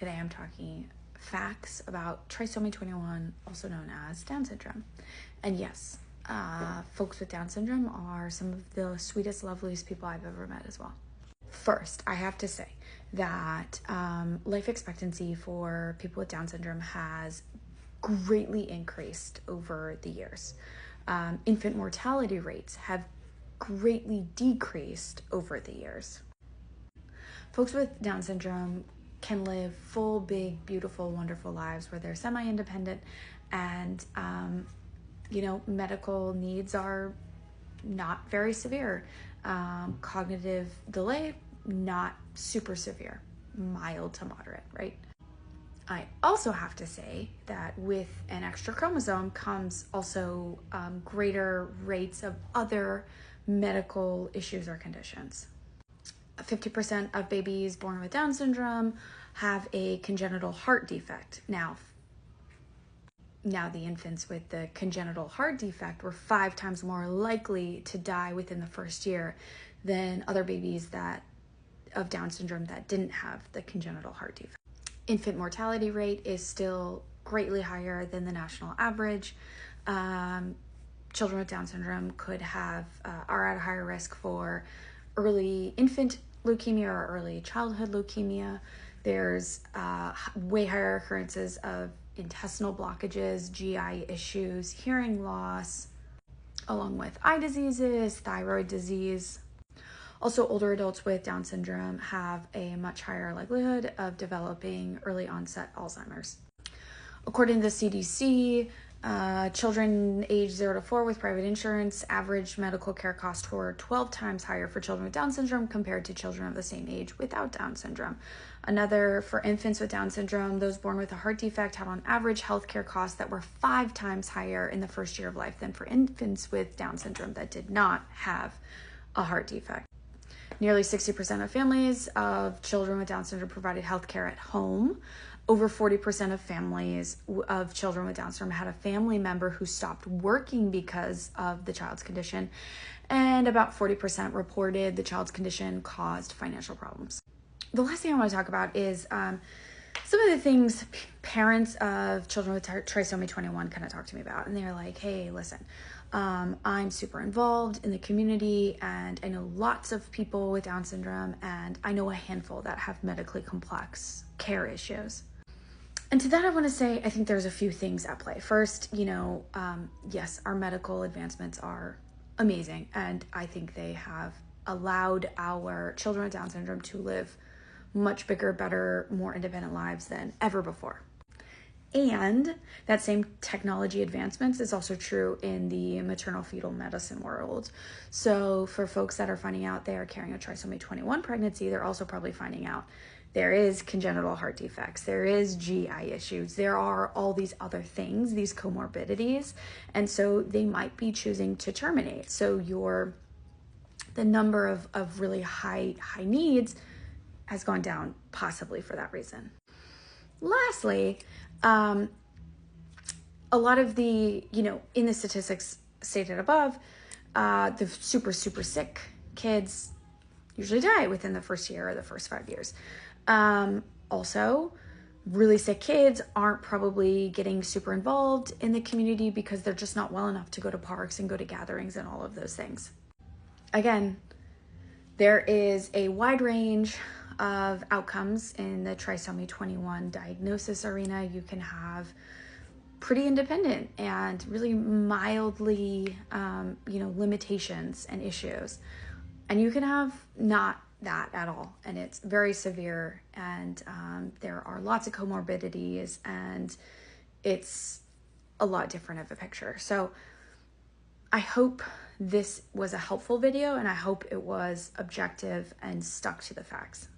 Today I'm talking facts about trisomy 21, also known as Down syndrome. And yes, folks with Down syndrome are some of the sweetest, loveliest people I've ever met as well. First, I have to say that life expectancy for people with Down syndrome has greatly increased over the years. Infant mortality rates have greatly decreased over the years. Folks with Down syndrome can live full, big, beautiful, wonderful lives where they're semi-independent and, medical needs are not very severe. Cognitive delay, not super severe, mild to moderate, right? I also have to say that with an extra chromosome comes also greater rates of other medical issues or conditions. 50% of babies born with Down syndrome have a congenital heart defect. Now the infants with the congenital heart defect were 5 times more likely to die within the first year than other babies of Down syndrome that didn't have the congenital heart defect. Infant mortality rate is still greatly higher than the national average. Children with Down syndrome are at a higher risk for early infant leukemia or early childhood leukemia. There's way higher occurrences of intestinal blockages, GI issues, hearing loss, along with eye diseases, thyroid disease. Also, older adults with Down syndrome have a much higher likelihood of developing early onset Alzheimer's. According to the CDC, children aged 0 to 4 with private insurance, average medical care costs were 12 times higher for children with Down syndrome compared to children of the same age without Down syndrome. For infants with Down syndrome, those born with a heart defect had on average healthcare costs that were 5 times higher in the first year of life than for infants with Down syndrome that did not have a heart defect. Nearly 60% of families of children with Down syndrome provided healthcare at home. Over 40% of families of children with Down syndrome had a family member who stopped working because of the child's condition, and about 40% reported the child's condition caused financial problems. The last thing I want to talk about is some of the things parents of children with trisomy 21 kind of talk to me about. And they're like, hey, listen, I'm super involved in the community and I know lots of people with Down syndrome and I know a handful that have medically complex care issues. And to that, I want to say, I think there's a few things at play. First, yes, our medical advancements are amazing. And I think they have allowed our children with Down syndrome to live much bigger, better, more independent lives than ever before. And that same technology advancements is also true in the maternal fetal medicine world. So for folks that are finding out they are carrying a trisomy 21 pregnancy, they're also probably finding out there is congenital heart defects, there is GI issues, there are all these other things, these comorbidities, and so they might be choosing to terminate. So the number of really high needs has gone down possibly for that reason. Lastly, a lot of the, in the statistics stated above, the super, super sick kids usually die within the first year or the first 5 years. Also, really sick kids aren't probably getting super involved in the community because they're just not well enough to go to parks and go to gatherings and all of those things. Again, there is a wide range of outcomes in the trisomy 21 diagnosis arena. You can have pretty independent and really mildly, limitations and issues. And you can have not that at all. And it's very severe. And there are lots of comorbidities and it's a lot different of a picture. So I hope this was a helpful video and I hope it was objective and stuck to the facts.